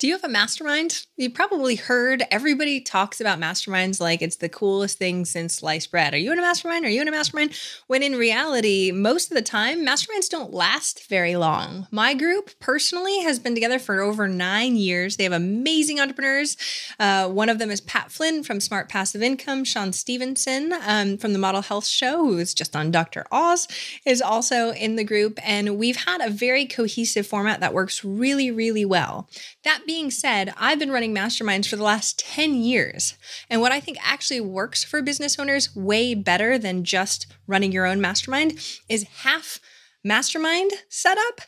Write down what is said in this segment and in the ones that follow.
Do you have a mastermind? You probably heard everybody talks about masterminds like it's the coolest thing since sliced bread. Are you in a mastermind? Are you in a mastermind? When in reality, most of the time, masterminds don't last very long. My group personally has been together for over 9 years. They have amazing entrepreneurs. One of them is Pat Flynn from Smart Passive Income. Sean Stevenson from the Model Health Show, who is just on Dr. Oz, is also in the group. And we've had a very cohesive format that works really, really well. That being said, I've been running masterminds for the last 10 years. And what I think actually works for business owners way better than just running your own mastermind is half mastermind setup,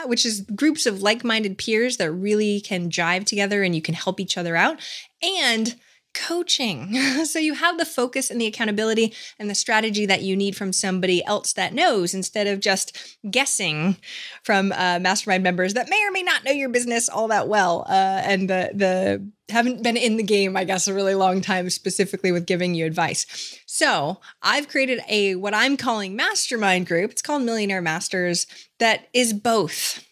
which is groups of like-minded peers that really can jive together and you can help each other out, and coaching. So you have the focus and the accountability and the strategy that you need from somebody else that knows, instead of just guessing from mastermind members that may or may not know your business all that well and the haven't been in the game, I guess, a really long time, specifically with giving you advice. So I've created what I'm calling mastermind group. It's called Millionaire Masters, that is both.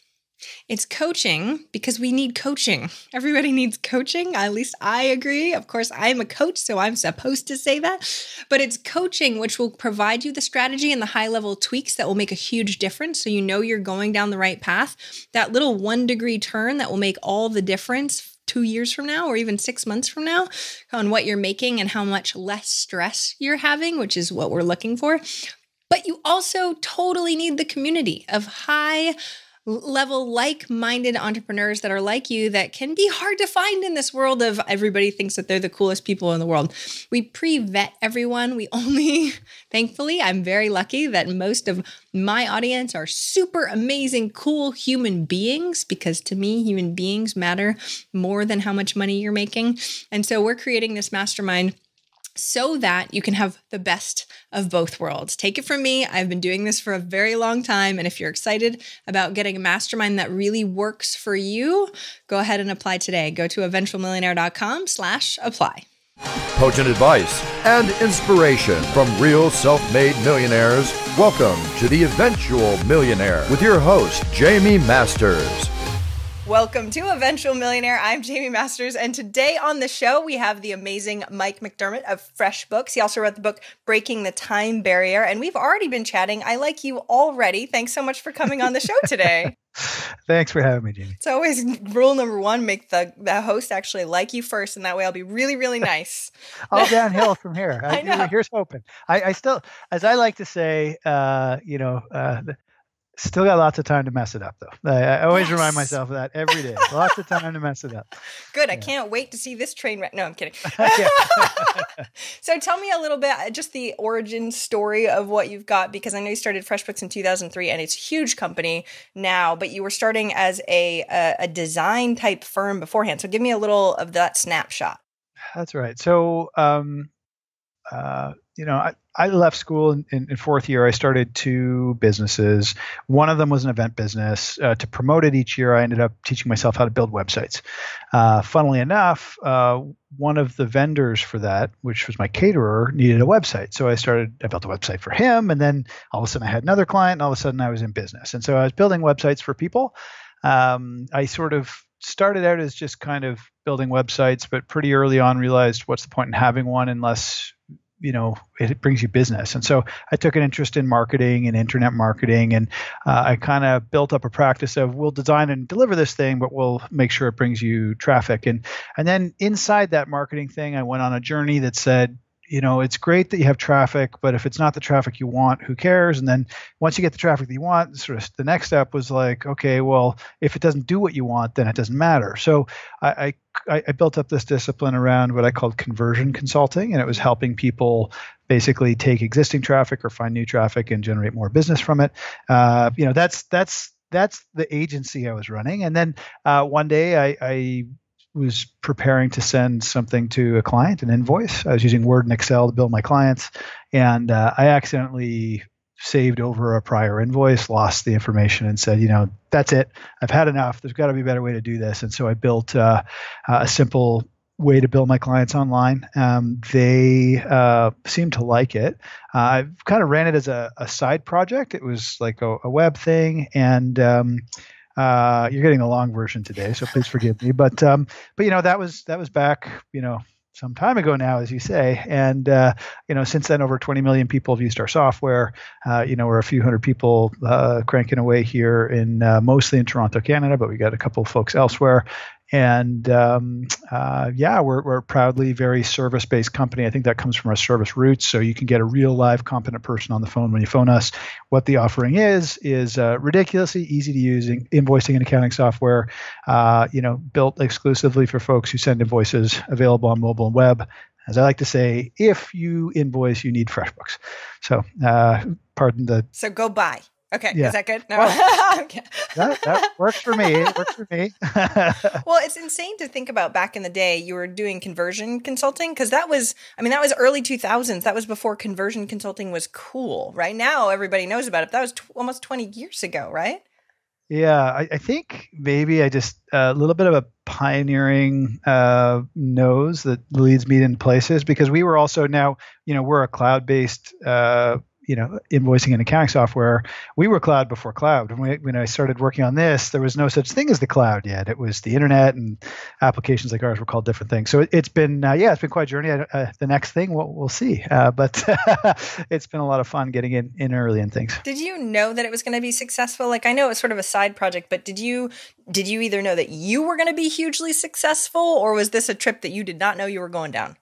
It's coaching because we need coaching. Everybody needs coaching. At least I agree. Of course, I'm a coach, so I'm supposed to say that. But it's coaching, which will provide you the strategy and the high-level tweaks that will make a huge difference so you know you're going down the right path. That little 1-degree turn that will make all the difference 2 years from now or even 6 months from now on what you're making and how much less stress you're having, which is what we're looking for. But you also totally need the community of high-level, like-minded entrepreneurs that are like you that can be hard to find in this world of everybody thinks that they're the coolest people in the world. We pre-vet everyone. Thankfully, I'm very lucky that most of my audience are super amazing, cool human beings, because to me, human beings matter more than how much money you're making. And so we're creating this mastermind so that you can have the best of both worlds. Take it from me. I've been doing this for a very long time. And if you're excited about getting a mastermind that really works for you, go ahead and apply today. Go to eventualmillionaire.com/apply. Potent advice and inspiration from real self-made millionaires. Welcome to The Eventual Millionaire with your host, Jamie Masters. Welcome to Eventual Millionaire. I'm Jamie Masters, and today on the show, we have the amazing Mike McDerment of Freshbooks. He also wrote the book, Breaking the Time Barrier, and we've already been chatting. I like you already. Thanks so much for coming on the show today. Thanks for having me, Jamie. It's always rule number one, make the host actually like you first, and that way I'll be really, really nice. All downhill from here. I know. Here's hoping. I still, as I like to say, still got lots of time to mess it up, though. I always remind myself of that every day. Lots of time to mess it up. Good. Yeah. I can't wait to see this train wreck. No, I'm kidding. So tell me a little bit, just the origin story of what you've got, because I know you started Freshbooks in 2003, and it's a huge company now, but you were starting as a design type firm beforehand. So give me a little of that snapshot. That's right. So, I left school in fourth year. I started 2 businesses. One of them was an event business. To promote it each year, I ended up teaching myself how to build websites. Funnily enough, one of the vendors for that, which was my caterer, needed a website. So I built a website for him, and then all of a sudden I had another client, and all of a sudden I was in business. And so I was building websites for people. I sort of started out as just kind of building websites, but pretty early on realized what's the point in having one unless it brings you business. And so I took an interest in marketing and internet marketing, and I kind of built up a practice of we'll design and deliver this thing, but we'll make sure it brings you traffic. And then inside that marketing thing, I went on a journey that said, it's great that you have traffic, but if it's not the traffic you want, who cares? And then once you get the traffic that you want, sort of the next step was like, okay, well, if it doesn't do what you want, then it doesn't matter. So I built up this discipline around what I called conversion consulting, and it was helping people basically take existing traffic or find new traffic and generate more business from it. That's the agency I was running. And then one day I was preparing to send something to a client, an invoice. I was using Word and Excel to bill my clients, and I accidentally saved over a prior invoice, lost the information, and said, that's it. I've had enough. There's got to be a better way to do this. And so I built a simple way to bill my clients online. They seemed to like it. I kind of ran it as a side project. It was like a web thing, and You're getting the long version today, so please forgive me. But that was back, some time ago now, as you say. And, since then, over 20 million people have used our software. We're a few hundred people cranking away here mostly in Toronto, Canada, but we got a couple of folks elsewhere. And we're proudly very service-based company. I think that comes from our service roots. So you can get a real live competent person on the phone when you phone us. What the offering is ridiculously easy to use invoicing and accounting software, built exclusively for folks who send invoices, available on mobile and web. As I like to say, if you invoice, you need FreshBooks. So pardon the... So go buy. Okay, yeah. Is that good? No. Well, okay. that works for me. It works for me. Well, it's insane to think about back in the day, you were doing conversion consulting, because that was early 2000s. That was before conversion consulting was cool. Right now, everybody knows about it. That was almost 20 years ago, right? Yeah, I think maybe I just a little bit of a pioneering nose that leads me in places, because we were also now, we're a cloud-based invoicing and accounting software. We were cloud before cloud. When I started working on this, there was no such thing as the cloud yet. It was the internet, and applications like ours were called different things. So it's been quite a journey. The next thing we'll see, but it's been a lot of fun getting in early in things. Did you know that it was going to be successful? Like, I know it's sort of a side project, but did you either know that you were going to be hugely successful, or was this a trip that you did not know you were going down?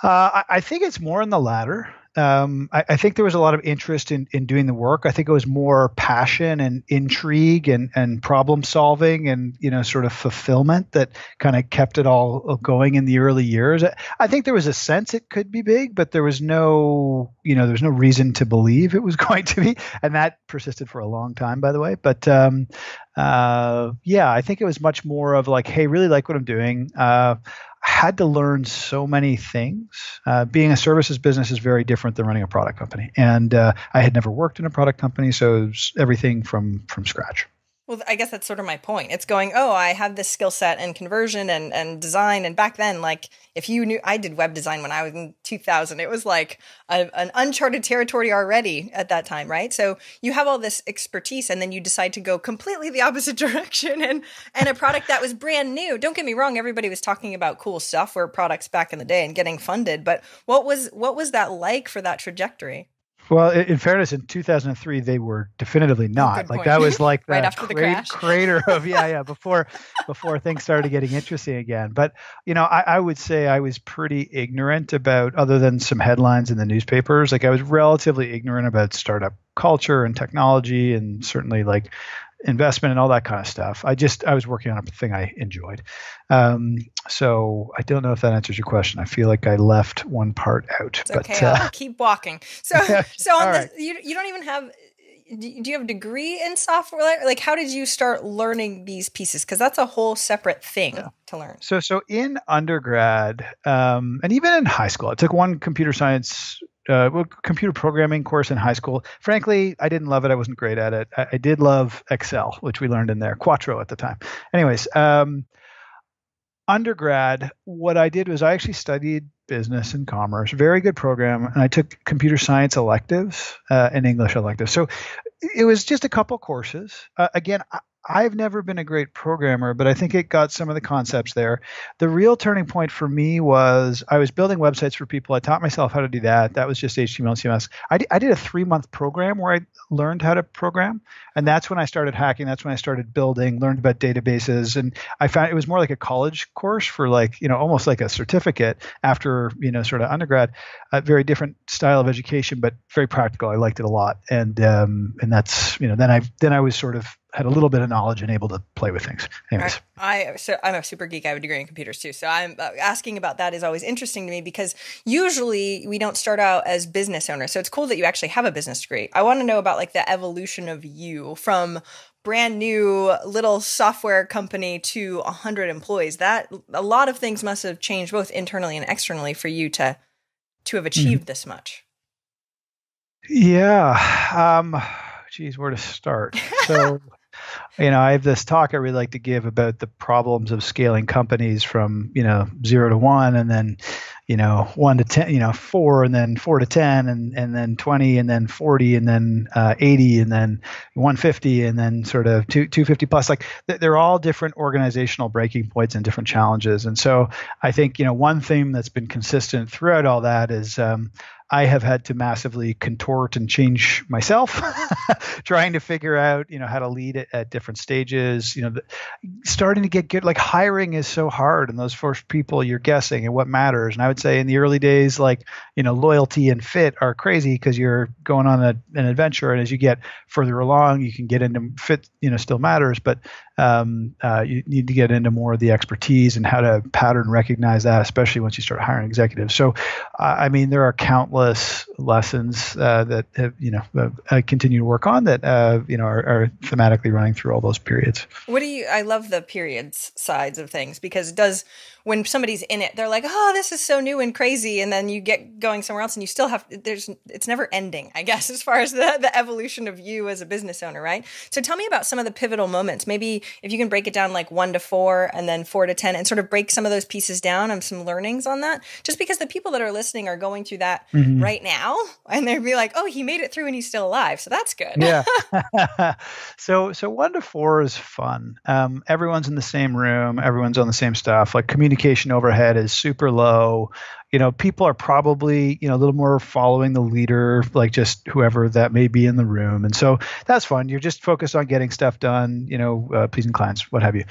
I think it's more in the latter. I think there was a lot of interest in doing the work. I think it was more passion and intrigue and problem solving and, sort of fulfillment that kind of kept it all going in the early years. I think there was a sense it could be big, but there was no reason to believe it was going to be. And that persisted for a long time, by the way. But I think it was much more of like, hey, really like what I'm doing. Had to learn so many things. Being a services business is very different than running a product company. And I had never worked in a product company, so it was everything from scratch. Well, I guess that's sort of my point. It's going, I have this skill set in conversion and design. And back then, like, if you knew, I did web design when I was in 2000. It was like an uncharted territory already at that time, right? So you have all this expertise, and then you decide to go completely the opposite direction and a product that was brand new. Don't get me wrong, everybody was talking about cool software products back in the day and getting funded. But what was that like for that trajectory? Well, in fairness, in 2003, they were definitively not. Like, that was like right the after the crash. Crater of before things started getting interesting again. But I would say I was pretty ignorant about, other than some headlines in the newspapers. Like, I was relatively ignorant about startup culture and technology, and certainly like investment and all that kind of stuff. I was working on a thing I enjoyed. So I don't know if that answers your question. I feel like I left one part out. It's okay. I'll keep walking. So on this, right. You don't even have. Do you have a degree in software? Like, how did you start learning these pieces? Because that's a whole separate thing to learn. So in undergrad, and even in high school, I took one computer science. Computer programming course in high school. Frankly, I didn't love it. I wasn't great at it. I did love Excel, which we learned in there, Quattro at the time. Anyways, undergrad, what I did was I actually studied business and commerce, very good program, and I took computer science electives and English electives. So it was just a couple courses. Again, I've never been a great programmer, but I think it got some of the concepts there. The real turning point for me was I was building websites for people. I taught myself how to do that. That was just HTML and CMS. I did a 3-month program where I learned how to program. And that's when I started hacking. That's when I started building, learned about databases. And I found it was more like a college course for almost like a certificate after, sort of undergrad. A very different style of education, but very practical. I liked it a lot. And that's, then I was sort of had a little bit of knowledge and able to play with things. Anyways. I'm a super geek. I have a degree in computers too. So I'm asking about that is always interesting to me, because usually we don't start out as business owners. So it's cool that you actually have a business degree. I want to know about like the evolution of you from brand new little software company to 100 employees. That a lot of things must have changed both internally and externally for you to have achieved this much. Yeah. Geez, where to start? So, I have this talk I really like to give about the problems of scaling companies from, 0 to 1, and then, 1 to 10, 4, and then 4 to 10, and then 20, and then 40, and then 80, and then 150, and then sort of 250 plus. Like they're all different organizational breaking points and different challenges. And so I think, one theme that's been consistent throughout all that is I have had to massively contort and change myself, trying to figure out, how to lead it at different stages. Starting to get good. Like hiring is so hard, and those first people you're guessing and what matters. And I would say in the early days, like loyalty and fit are crazy because you're going on an adventure, and as you get further along, you can get into fit. Still matters, but you need to get into more of the expertise and how to pattern recognize that, especially once you start hiring executives. So, there are countless lessons that I continue to work on that are thematically running through all those periods. I love the periods sides of things, because it does, when somebody's in it, they're like, oh, this is so new and crazy. And then you get going somewhere else and you still it's never ending, I guess, as far as the evolution of you as a business owner, right? So tell me about some of the pivotal moments. Maybe if you can break it down like 1 to 4 and then 4 to 10 and sort of break some of those pieces down and some learnings on that, just because the people that are listening are going through that right now, and they'd be like, oh, he made it through and he's still alive. So that's good. Yeah. So 1 to 4 is fun. Everyone's in the same room. Everyone's on the same stuff. Like communication overhead is super low. People are probably, a little more following the leader, like just whoever that may be in the room. And so that's fun. You're just focused on getting stuff done, pleasing clients, what have you.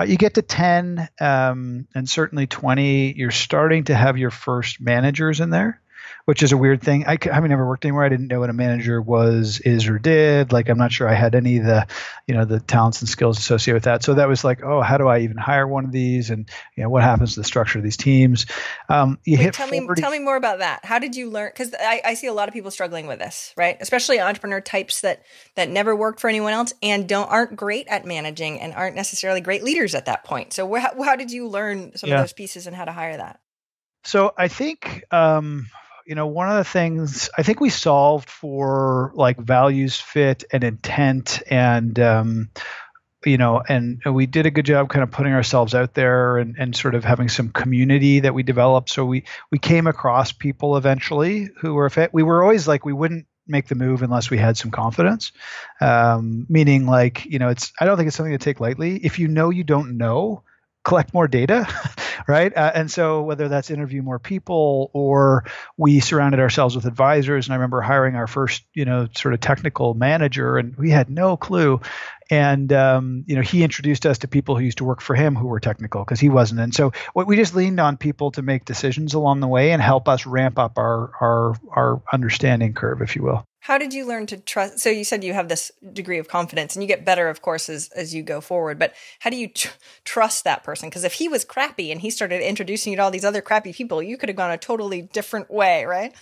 You get to 10 and certainly 20, you're starting to have your first managers in there, which is a weird thing. Having never worked anywhere, I didn't know what a manager is, or did. Like, I'm not sure I had any of the, the talents and skills associated with that. So that was like, oh, how do I even hire one of these? And, what happens to the structure of these teams? Tell me more about that. How did you learn? Because I see a lot of people struggling with this, right? Especially entrepreneur types that never worked for anyone else and aren't great at managing and aren't necessarily great leaders at that point. So how did you learn some of those pieces and how to hire that? So I think, one of the things I think we solved for, like, values fit and intent, and and we did a good job kind of putting ourselves out there and sort of having some community that we developed. So we came across people eventually who were fit. We were always like, we wouldn't make the move unless we had some confidence, meaning like, I don't think it's something to take lightly. If you don't know, collect more data, right? And so whether that's interview more people, or we surrounded ourselves with advisors. And I remember hiring our first, sort of technical manager, and we had no clue. And, he introduced us to people who used to work for him who were technical, because he wasn't. And so we just leaned on people to make decisions along the way and help us ramp up our understanding curve, if you will. How did you learn to trust? So you said you have this degree of confidence, and you get better, of course, as you go forward. But how do you trust that person? Because if he was crappy and he started introducing you to all these other crappy people, you could have gone a totally different way, right?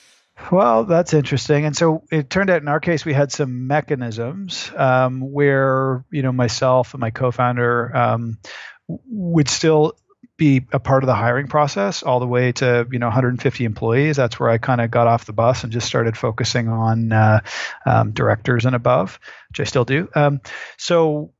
Well, that's interesting. And so it turned out in our case, we had some mechanisms where, myself and my co-founder would still be a part of the hiring process all the way to 150 employees. That's where I kind of got off the bus and just started focusing on directors and above, which I still do. So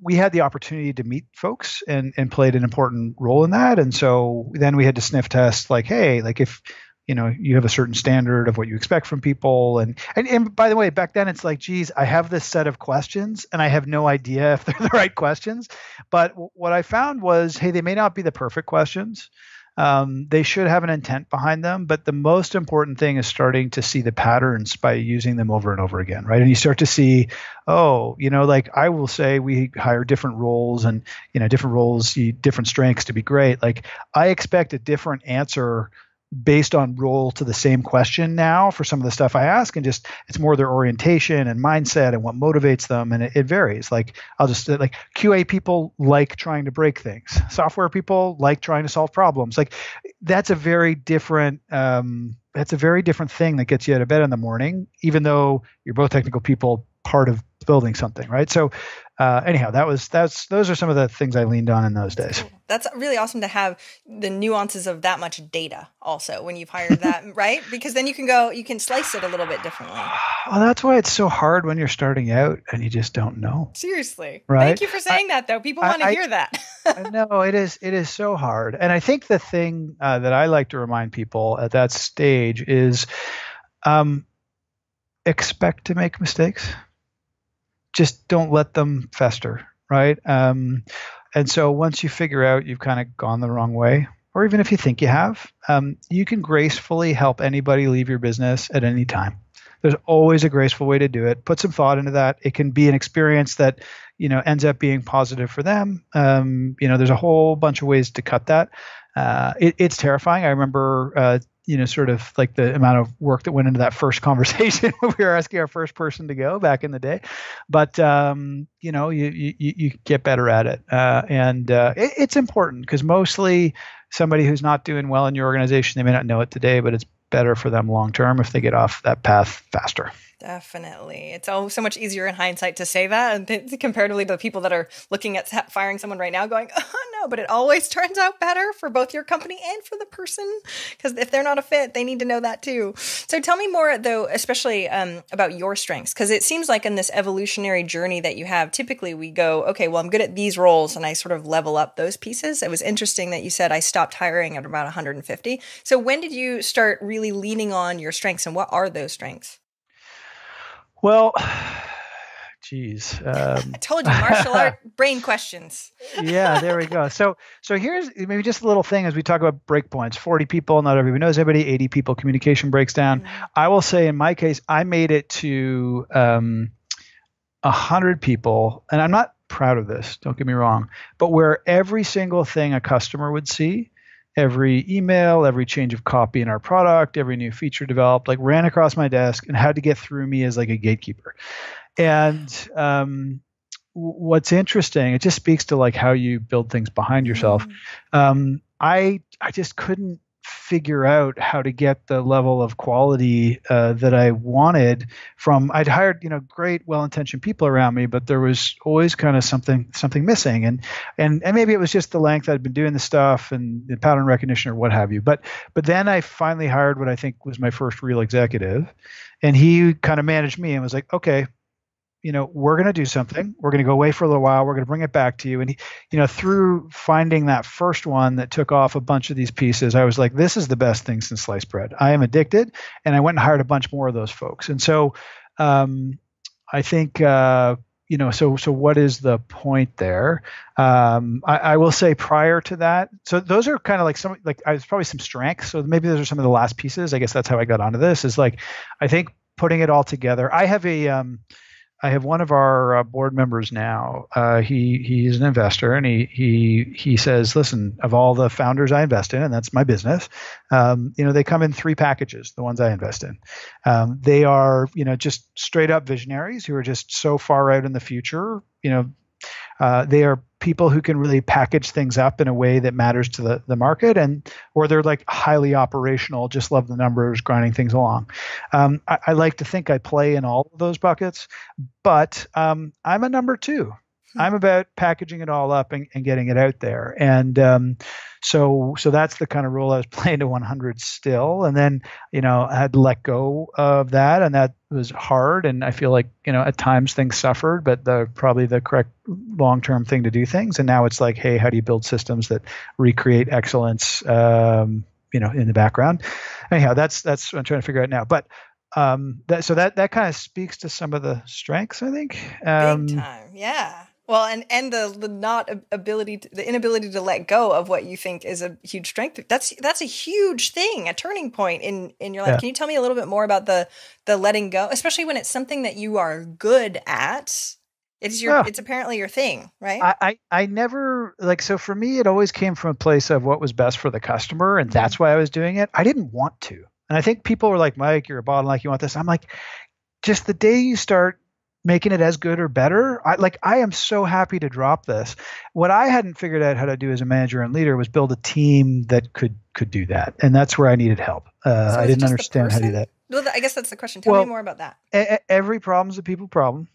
we had the opportunity to meet folks and played an important role in that. And so then we had to sniff test, like, hey, like if you have a certain standard of what you expect from people. And by the way, back then it's like, geez, I have this set of questions and I have no idea if they're the right questions. But what I found was, hey, they may not be the perfect questions. They should have an intent behind them. But the most important thing is starting to see the patterns by using them over and over again, right? And you start to see, like I will say we hire different roles, and, different roles, different strengths to be great. Like I expect a different answer based on role to the same question now for some of the stuff I ask, and just it's more their orientation and mindset and what motivates them, and it varies. Like I'll just like QA people like trying to break things, software people like trying to solve problems. Like that's a very different thing that gets you out of bed in the morning, even though you're both technical people, part of building something, right? So anyhow, those are some of the things I leaned on in those days. That's really awesome to have the nuances of that much data also when you've hired that, right? Because then you can slice it a little bit differently. Well, that's why it's so hard when you're starting out and you just don't know. Seriously. Right? Thank you for saying that, though. People want to hear that. I know it is so hard. And I think the thing that I like to remind people at that stage is um, expect to make mistakes. Just don't let them fester, right? And so once you figure out you've kind of gone the wrong way, or even if you think you have, you can gracefully help anybody leave your business at any time. There's always a graceful way to do it. Put some thought into that. It can be an experience that, ends up being positive for them. There's a whole bunch of ways to cut that. It's terrifying. I remember, sort of like the amount of work that went into that first conversation when we were asking our first person to go back in the day. But, you get better at it. It's important because mostly somebody who's not doing well in your organization, they may not know it today, but it's better for them long term if they get off that path faster. Definitely. It's so much easier in hindsight to say that comparatively to the people that are looking at firing someone right now going, oh no, but it always turns out better for both your company and for the person. Because if they're not a fit, they need to know that too. So tell me more though, especially about your strengths. Because it seems like in this evolutionary journey that you have, typically we go, okay, well, I'm good at these roles and I sort of level up those pieces. It was interesting that you said I stopped hiring at about 150. So when did you start really leaning on your strengths and what are those strengths? Well, geez. I told you, martial art brain questions. Yeah, there we go. So here's maybe just a little thing as we talk about breakpoints. 40 people, not everybody knows everybody. 80 people, communication breaks down. Mm-hmm. I will say in my case, I made it to 100 people, and I'm not proud of this, don't get me wrong, but where every single thing a customer would see, every email, every change of copy in our product, every new feature developed, like ran across my desk and had to get through me as like a gatekeeper. And what's interesting, it just speaks to like how you build things behind yourself. I just couldn't figure out how to get the level of quality that I wanted from. I'd hired great, well-intentioned people around me, but there was always kind of something missing, and maybe it was just the length I'd been doing the stuff and the pattern recognition or what have you. But then I finally hired what I think was my first real executive, and he kind of managed me and was like, okay, we're going to do something. We're going to go away for a little while. We're going to bring it back to you. And he, through finding that first one that took off a bunch of these pieces, I was like, this is the best thing since sliced bread. I am addicted. And I went and hired a bunch more of those folks. And so I think, so what is the point there? I will say prior to that, so those are kind of like I was probably some strengths. So maybe those are some of the last pieces. I guess that's how I got onto this is like, I think putting it all together. I have one of our board members now. He's an investor, and he says, "Listen, of all the founders I invest in, and that's my business, they come in three packages. The ones I invest in, they are just straight up visionaries who are just so far out in the future. They are people who can really package things up in a way that matters to the market, or they're like highly operational, just love the numbers, grinding things along. I like to think I play in all of those buckets, but I'm a number two. I'm about packaging it all up and getting it out there. And so that's the kind of role I was playing to 100 still. And then, I had to let go of that, and that was hard. And I feel like, at times things suffered, but probably the correct long-term thing to do things. And now it's like, hey, how do you build systems that recreate excellence, in the background? Anyhow, that's what I'm trying to figure out now. But that kind of speaks to some of the strengths, I think. Big time, yeah. Well, and the inability to let go of what you think is a huge strength. That's a huge thing, a turning point in your life. Yeah. Can you tell me a little bit more about the letting go, especially when it's something that you are good at? It's apparently your thing, right? I never so for me, it always came from a place of what was best for the customer, and that's why I was doing it. I didn't want to, and I think people were like, "Mike, you're a bottleneck. You want this?" I'm like, just the day you start making it as good or better, I am so happy to drop this. What I hadn't figured out how to do as a manager and leader was build a team that could do that, and that's where I needed help. I didn't understand how to do that. Well, I guess that's the question. Tell me more about that. Every problem is a people problem.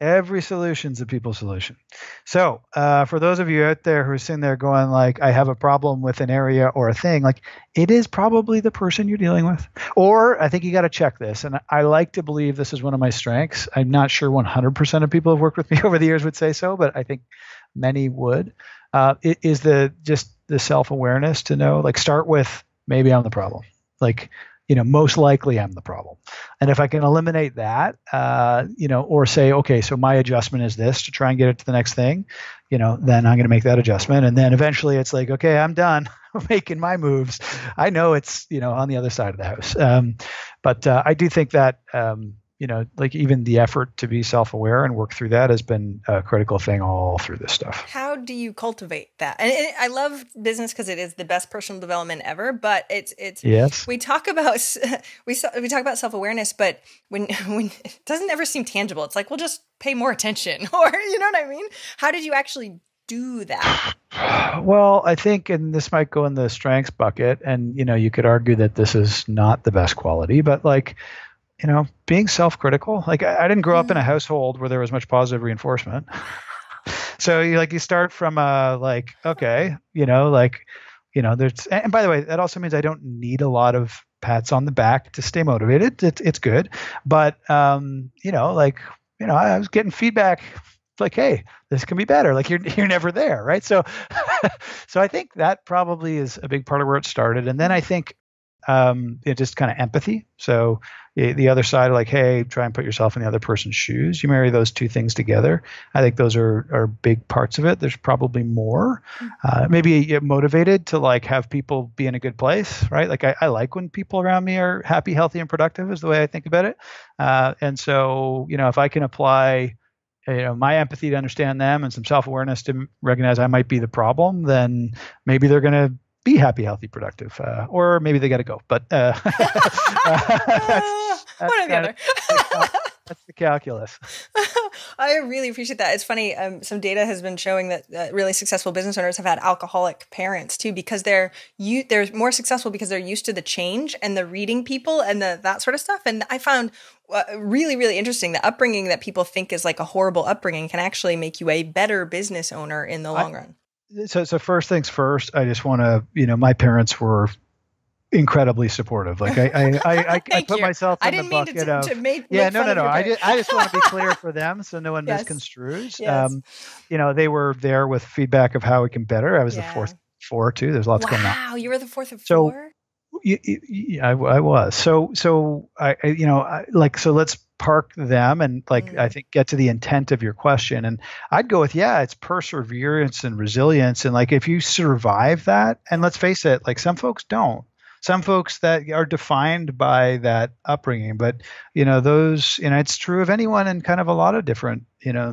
Every solution's a people solution. So, for those of you out there who are sitting there going like, I have a problem with an area or a thing, like it is probably the person you're dealing with. Or I think you got to check this. And I like to believe this is one of my strengths. I'm not sure 100% of people who have worked with me over the years would say so, but I think many would. It is just the self-awareness to know, like, start with maybe I'm the problem. Like, most likely I'm the problem. And if I can eliminate that, or say, okay, so my adjustment is this to try and get it to the next thing, then I'm going to make that adjustment. And then eventually it's like, okay, I'm done making my moves. I know it's, on the other side of the house. But I do think that, like even the effort to be self-aware and work through that has been a critical thing all through this stuff. How do you cultivate that? And I love business because it is the best personal development ever, but it's yes. We talk about self-awareness, but when it doesn't ever seem tangible. It's like, well, just pay more attention, or you know what I mean? How did you actually do that? Well, I think, and this might go in the strengths bucket, and you could argue that this is not the best quality, but like, being self-critical. Like I didn't grow up in a household where there was much positive reinforcement. So you start from okay, there's, and by the way, that also means I don't need a lot of pats on the back to stay motivated. It's good. But, I was getting feedback like, hey, this can be better. Like you're never there. Right. So, so I think that probably is a big part of where it started. And then I think, just kind of empathy. So the other side, like, hey, try and put yourself in the other person's shoes. You marry those two things together. I think those are big parts of it. There's probably more. Maybe you're motivated to like have people be in a good place, right? Like I like when people around me are happy, healthy, and productive is the way I think about it. And so, if I can apply my empathy to understand them and some self-awareness to recognize I might be the problem, then maybe they're going to be happy, healthy, productive, or maybe they got to go. But that's the calculus. I really appreciate that. It's funny. Some data has been showing that really successful business owners have had alcoholic parents too, because they're more successful because they're used to the change and the reading people and that sort of stuff. And I found really, really interesting. The upbringing that people think is like a horrible upbringing can actually make you a better business owner in the long run. So first things first, I just want to, my parents were incredibly supportive. Like I put myself in the bucket of, no. I just want to be clear for them so no one misconstrues. Yes. They were there with feedback of how we can better. I was the fourth four too. There's lots going on. Wow, you were the fourth of four? I was. So let's park them and I think get to the intent of your question. And I'd go with, it's perseverance and resilience. And like, if you survive that, and let's face it, like some folks don't. Some folks that are defined by that upbringing, but those, it's true of anyone in kind of a lot of different,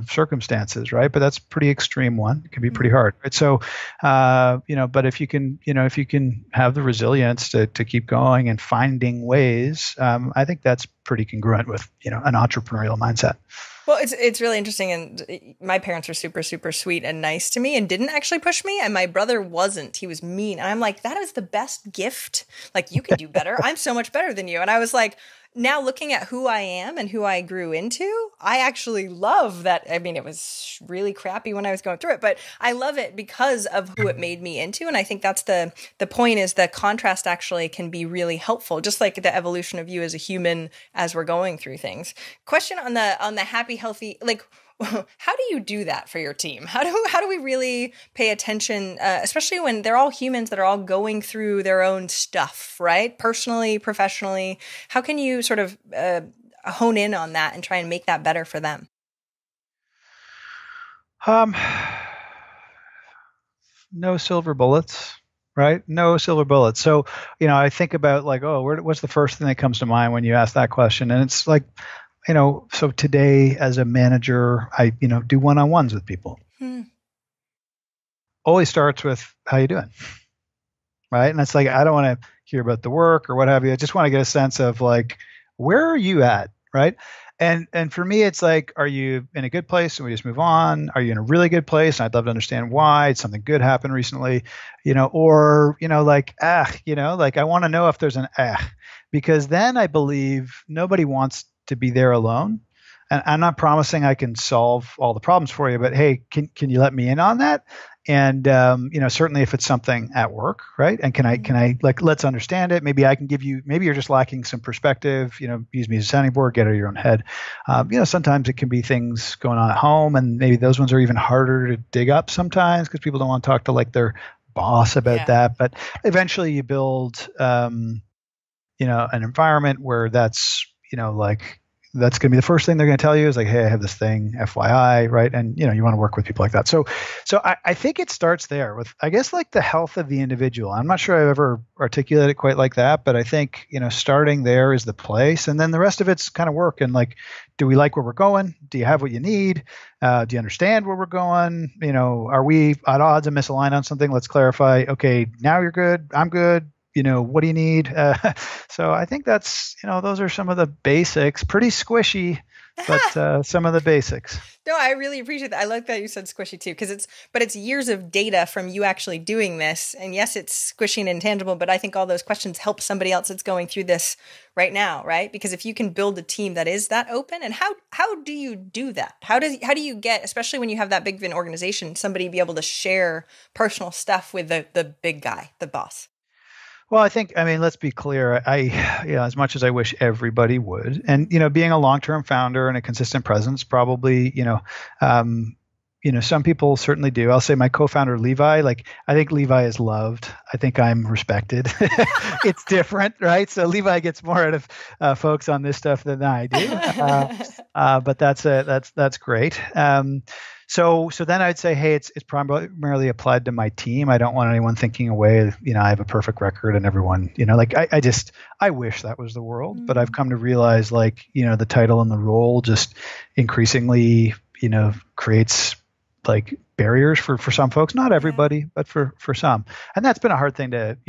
circumstances, right? But that's a pretty extreme one. It can be pretty hard, right? So, but if you can have the resilience to keep going and finding ways, I think that's pretty congruent with, an entrepreneurial mindset. Well, it's really interesting, and my parents were super, super sweet and nice to me and didn't actually push me, and my brother wasn't. He was mean, and I'm like, that is the best gift. Like, you can do better. I'm so much better than you. And I was like, now looking at who I am and who I grew into, I actually love that. I mean, it was really crappy when I was going through it, but I love it because of who it made me into. And I think that's the point, is the contrast actually can be really helpful, just like the evolution of you as a human as we're going through things. Question on the happy, healthy, like, how do you do that for your team? How do we really pay attention, especially when they're all humans that are all going through their own stuff, right? Personally, professionally. How can you sort of hone in on that and try and make that better for them? No silver bullets, right? No silver bullets. So, I think about like, what's the first thing that comes to mind when you ask that question? And it's like, so today as a manager, I, do one-on-ones with people. Always starts with, how you doing? Right. And it's like, I don't want to hear about the work or what have you. I just want to get a sense of like, where are you at? Right. And for me, it's like, are you in a good place and we just move on? Are you in a really good place? And I'd love to understand why. Did something good happen recently? Or, like, like I want to know if there's an because then I believe nobody wants to be there alone. And I'm not promising I can solve all the problems for you, but hey, can you let me in on that? And certainly if it's something at work, right? And can I like, let's understand it. Maybe I can give you. Maybe you're just lacking some perspective. Use me as a sounding board. Get out of your own head. Sometimes it can be things going on at home, and maybe those ones are even harder to dig up sometimes because people don't want to talk to like their boss about that. But eventually, you build, an environment where that's that's going to be the first thing they're going to tell you is like, hey, I have this thing, FYI, right? And you want to work with people like that. So I think it starts there with, I guess, like the health of the individual. I'm not sure I've ever articulated it quite like that, but I think starting there is the place, and then the rest of it's kind of work. And like, do we like where we're going? Do you have what you need? Do you understand where we're going? Are we at odds and misaligned on something? Let's clarify. Okay, now you're good. I'm good. What do you need? So I think that's, those are some of the basics, pretty squishy, but some of the basics. No, I really appreciate that. I like that you said squishy too, because it's years of data from you actually doing this. And yes, it's squishy and intangible, but I think all those questions help somebody else that's going through this right now, right? Because if you can build a team that is that open, and how do you do that? How do you get, especially when you have that big of an organization, somebody be able to share personal stuff with the big guy, the boss? Well, let's be clear. As much as I wish everybody would, and being a long-term founder and a consistent presence, probably, some people certainly do. I'll say my co-founder Levi, I think Levi is loved. I think I'm respected. It's different, right? So Levi gets more out of folks on this stuff than I do. But that's great. So then I'd say, hey, it's primarily applied to my team. I don't want anyone thinking away, I have a perfect record and everyone, I wish that was the world, but I've come to realize the title and the role just increasingly, creates barriers for some folks, not everybody, but for some. And that's been a hard thing to,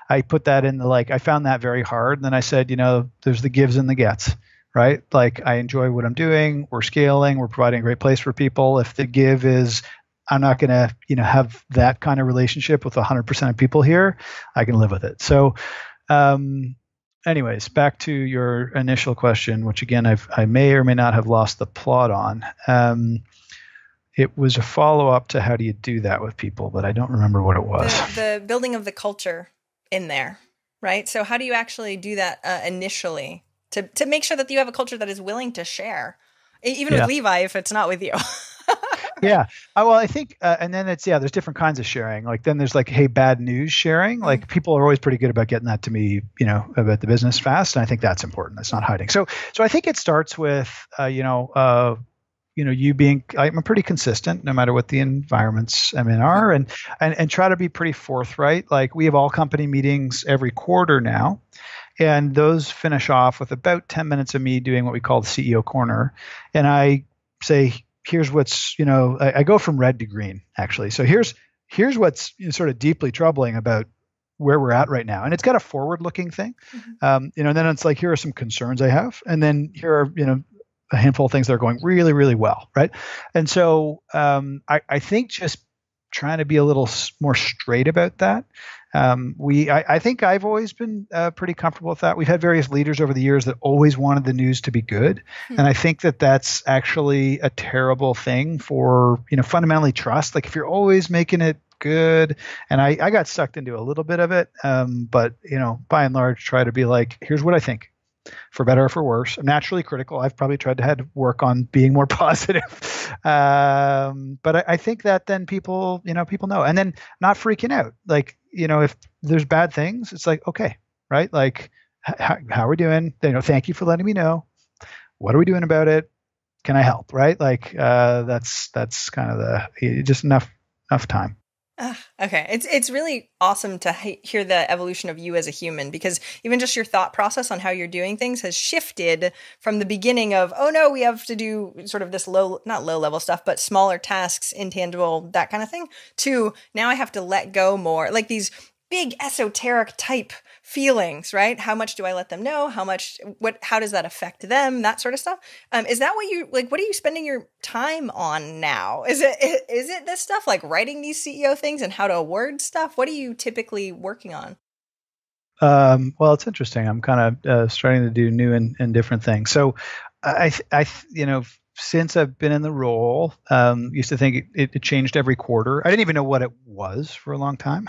I put that in I found that very hard. And then I said, there's the gives and the gets. Right? I enjoy what I'm doing. We're scaling. We're providing a great place for people. If the give is, I'm not going to, have that kind of relationship with 100% of people here, I can live with it. So, anyways, back to your initial question, which again, I may or may not have lost the plot on. It was a follow-up to how do you do that with people, but I don't remember what it was. The building of the culture in there, right? So how do you actually do that initially? To make sure that you have a culture that is willing to share, even with Levi, if it's not with you. Yeah. Well, I think, and then it's, there's different kinds of sharing. Then there's hey, bad news sharing. People are always pretty good about getting that to me, about the business fast. And I think that's important. That's not hiding. So I think it starts with, you being, I'm pretty consistent no matter what the environments I'm in are, and try to be pretty forthright. We have all company meetings every quarter now. And those finish off with about 10 minutes of me doing what we call the CEO corner. And I say, here's what's, I go from red to green, actually. So here's what's sort of deeply troubling about where we're at right now. And it's got a forward-looking thing. And then it's here are some concerns I have. And then here are, a handful of things that are going really, really well, right? And so I think just trying to be a little more straight about that. I think I've always been pretty comfortable with that. We've had various leaders over the years that always wanted the news to be good. And I think that's actually a terrible thing for, fundamentally trust. If you're always making it good, and I got sucked into a little bit of it, but, by and large, try to be here's what I think. For better or for worse. I'm naturally critical. I've probably tried to head work on being more positive. But I think that then people know. And then not freaking out. If there's bad things, it's okay, right? How are we doing? Thank you for letting me know. What are we doing about it? Can I help? Right? That's kind of just enough time. Okay. It's really awesome to hear the evolution of you as a human, because even just your thought process on how you're doing things has shifted from the beginning of, oh no, we have to do sort of this not low level stuff, but smaller tasks, intangible, that kind of thing, to now I have to let go more, these big esoteric type feelings, right? How much do I let them know? How does that affect them? That sort of stuff. Is that what what are you spending your time on now? Is it this stuff, writing these CEO things and how to word stuff? What are you typically working on? Well, it's interesting. I'm kind of starting to do new and different things. So since I've been in the role, used to think it changed every quarter. I didn't even know what it was for a long time.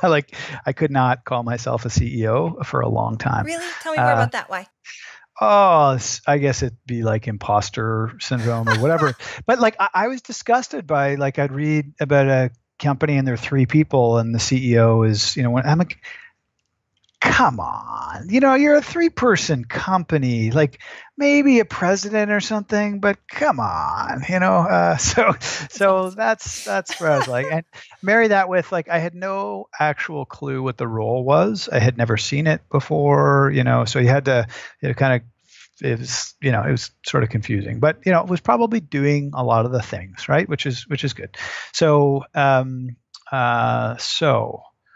Like I could not call myself a CEO for a long time. Really? Tell me more about that. Why? Oh, I guess it'd be like imposter syndrome or whatever. But like I was disgusted by, like, I'd read about a company and there are 3 people and the CEO is, I'm like, come on, you're a 3-person company, like maybe a president or something, but come on, so that's where I was like, and marry that with, like, I had no actual clue what the role was. I had never seen it before, so you had to, kind of, it was sort of confusing, but it was probably doing a lot of the things, right, which is good. So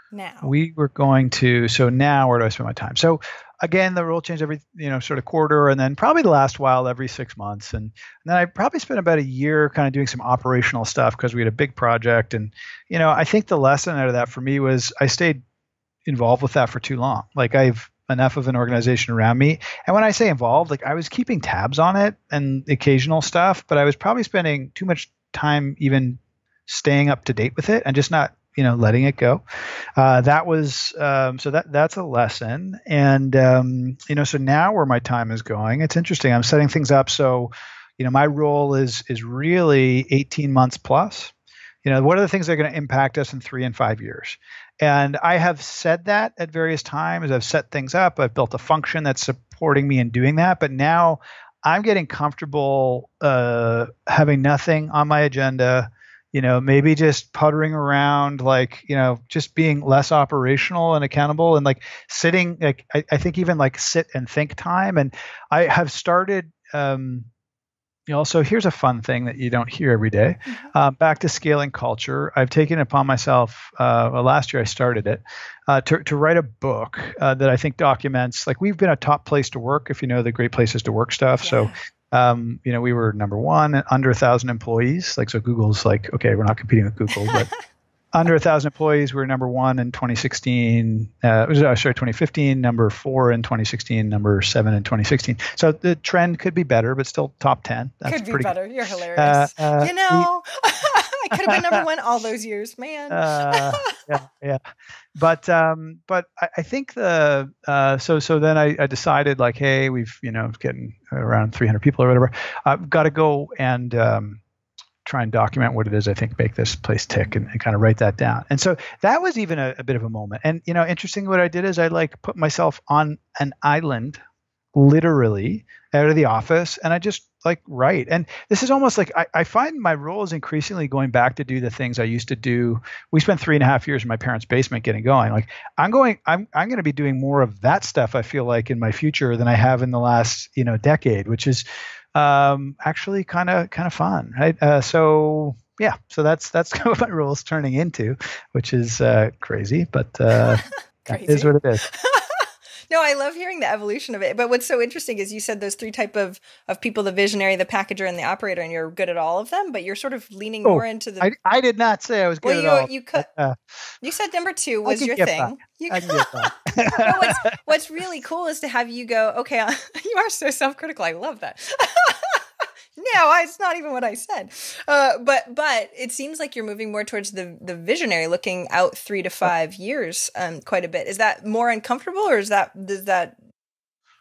now we were going to, so now where do I spend my time? So again, the role changed every, sort of quarter, and then probably the last while every 6 months. And then I probably spent about a year kind of doing some operational stuff because we had a big project. And, I think the lesson out of that for me was I stayed involved with that for too long. Like, I've enough of an organization around me. And when I say involved, like, I was keeping tabs on it and occasional stuff, but I was probably spending too much time even staying up to date with it and just not, letting it go. That was, so that's a lesson. And, so now where my time is going, it's interesting. I'm setting things up. So, my role is really 18 months plus. What are the things that are going to impact us in 3 and 5 years? And I have said that at various times. I've set things up. I've built a function that's supporting me in doing that. But now I'm getting comfortable having nothing on my agenda, maybe just puttering around, like, just being less operational and accountable, and like sitting, like, I think even like sit and think time. And I have started, so here's a fun thing that you don't hear every day. Back to scaling culture. I've taken it upon myself, last year I started it, to write a book that I think documents, like, we've been a top place to work, if you know the Great Places to Work stuff. Yeah. So we were number 1 under 1,000 employees. Like, so Google's like, okay, we're not competing with Google, but under 1,000 employees, we were number 1 in 2016. 2015, number 4 in 2016, number 7 in 2016. So the trend could be better, but still top 10. That's could be pretty better. Good. You're hilarious. I could have been number 1 all those years, man. Yeah. But I think so then I decided, like, hey, we've, getting around 300 people or whatever. I've got to go and try and document what it is I think make this place tick, and kind of write that down. And so that was even a bit of a moment. And, interesting, what I did is I, like, put myself on an island, literally, out of the office, and I just, like, write. And this is almost like I find my role is increasingly going back to do the things I used to do. We spent 3.5 years in my parents' basement getting going. Like, I'm going to be doing more of that stuff, I feel like, in my future than I have in the last, decade, which is actually kind of fun, right? So that's kind of what my role is turning into, which is crazy, but crazy. That is what it is. No, I love hearing the evolution of it. But what's so interesting is you said those 3 type of people: the visionary, the packager, and the operator, and you're good at all of them, but you're sort of leaning more into the... I did not say I was good at all. You said number 2 was your thing. I can get that. What's really cool is to have you go, okay, you are so self-critical. I love that. No, it's not even what I said. But it seems like you're moving more towards the visionary, looking out 3 to 5 years, quite a bit. Is that more uncomfortable, or does that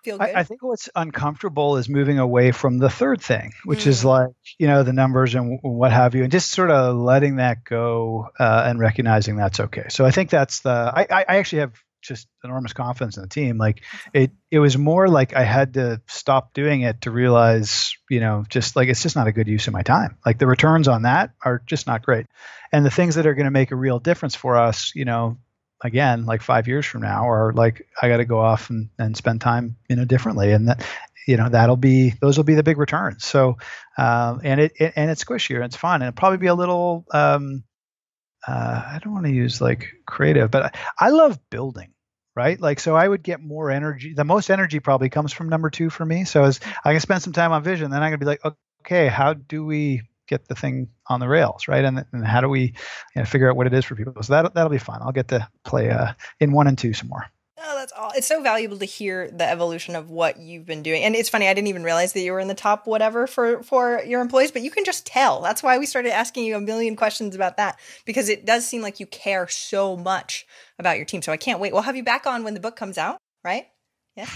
feel good? I think what's uncomfortable is moving away from the third thing, which is like, the numbers and what have you, and just sort of letting that go, and recognizing that's okay. So I think that's I actually have just enormous confidence in the team. Like, it was more like I had to stop doing it to realize, just like, it's just not a good use of my time. Like, the returns on that are just not great. And the things that are going to make a real difference for us, again, like 5 years from now, are like, I got to go off and spend time, differently. And that, those will be the big returns. So, and it's squishier and it's fun, and it'll probably be a little, I don't want to use like creative, but I love building. Right? Like, so I would get more energy. The most energy probably comes from number 2 for me. So as I can spend some time on vision, then I'm going to be like, okay, how do we get the thing on the rails? Right. And how do we figure out what it is for people? So that'll be fun. I'll get to play in 1 and 2 some more. Oh, that's all. It's so valuable to hear the evolution of what you've been doing. And it's funny, I didn't even realize that you were in the top whatever for your employees, but you can just tell. That's why we started asking you a million questions about that, because it does seem like you care so much about your team. So I can't wait. We'll have you back on when the book comes out, right? Yeah.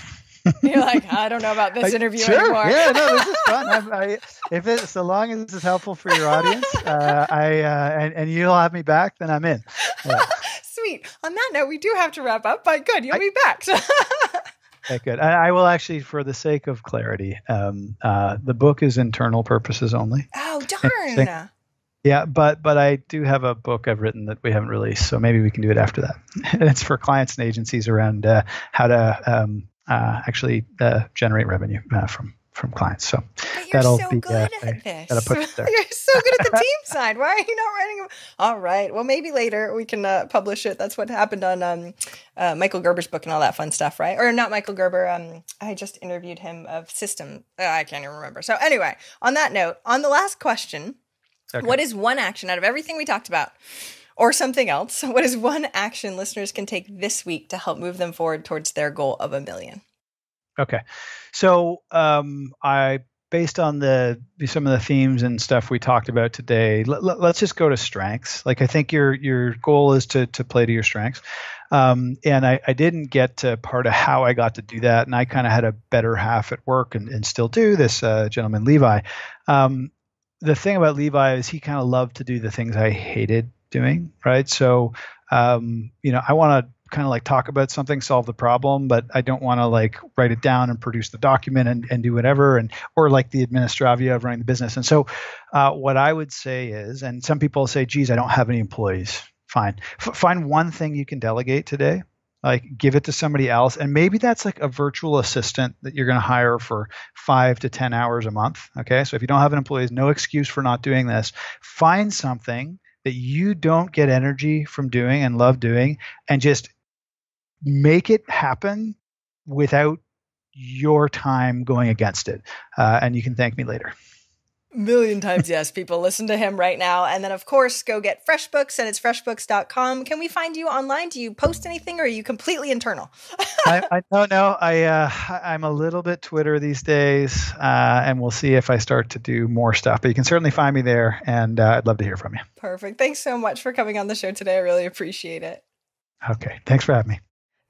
You're like, I don't know about this interview anymore. Yeah, no, this is fun. If it, so long as it's helpful for your audience, and you'll have me back, then I'm in. Yeah. Sweet. On that note, we do have to wrap up, but good, you'll be back. So. Okay, good. I will actually, for the sake of clarity, the book is internal purposes only. Oh, darn. Yeah, but I do have a book I've written that we haven't released, so maybe we can do it after that. It's for clients and agencies around how to actually generate revenue from clients. So that'll so be good at this. Gotta put it there. You're so good at the team side. Why are you not writing? All right. Well, maybe later we can publish it. That's what happened on Michael Gerber's book and all that fun stuff, right? Or not Michael Gerber. I just interviewed him of System. I can't even remember. So anyway, on that note, on the last question, okay. What is one action out of everything we talked about, or something else? What is one action listeners can take this week to help move them forward towards their goal of 1 million? Okay. So based on some of the themes and stuff we talked about today, let's just go to strengths. Like, I think your goal is to play to your strengths. And I didn't get to part of how I got to do that. And I kind of had a better half at work and still do, this gentleman, Levi. The thing about Levi is he kind of loved to do the things I hated doing, right? So, I want to kind of like talk about something, solve the problem, but I don't want to like write it down and produce the document and do whatever, or like the administravia of running the business. And so what I would say is, and some people say, geez, I don't have any employees. Fine. Find one thing you can delegate today, like give it to somebody else. And maybe that's like a virtual assistant that you're going to hire for 5 to 10 hours a month. Okay. So if you don't have an employee, no excuse for not doing this. Find something that you don't get energy from doing and love doing, and just make it happen without your time going against it. And you can thank me later. Million times yes, people. Listen to him right now. And then, of course, go get Freshbooks, and it's freshbooks.com. Can we find you online? Do you post anything, or are you completely internal? I don't know. I'm a little bit Twitter these days, and we'll see if I start to do more stuff. But you can certainly find me there, and I'd love to hear from you. Perfect. Thanks so much for coming on the show today. I really appreciate it. Okay. Thanks for having me.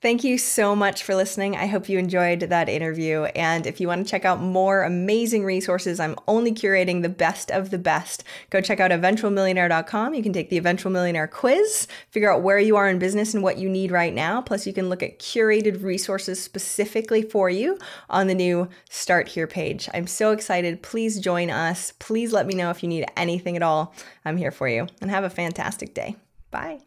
Thank you so much for listening. I hope you enjoyed that interview. And if you want to check out more amazing resources, I'm only curating the best of the best. Go check out eventualmillionaire.com. You can take the Eventual Millionaire quiz, figure out where you are in business and what you need right now. Plus, you can look at curated resources specifically for you on the new Start Here page. I'm so excited. Please join us. Please let me know if you need anything at all. I'm here for you. And have a fantastic day. Bye.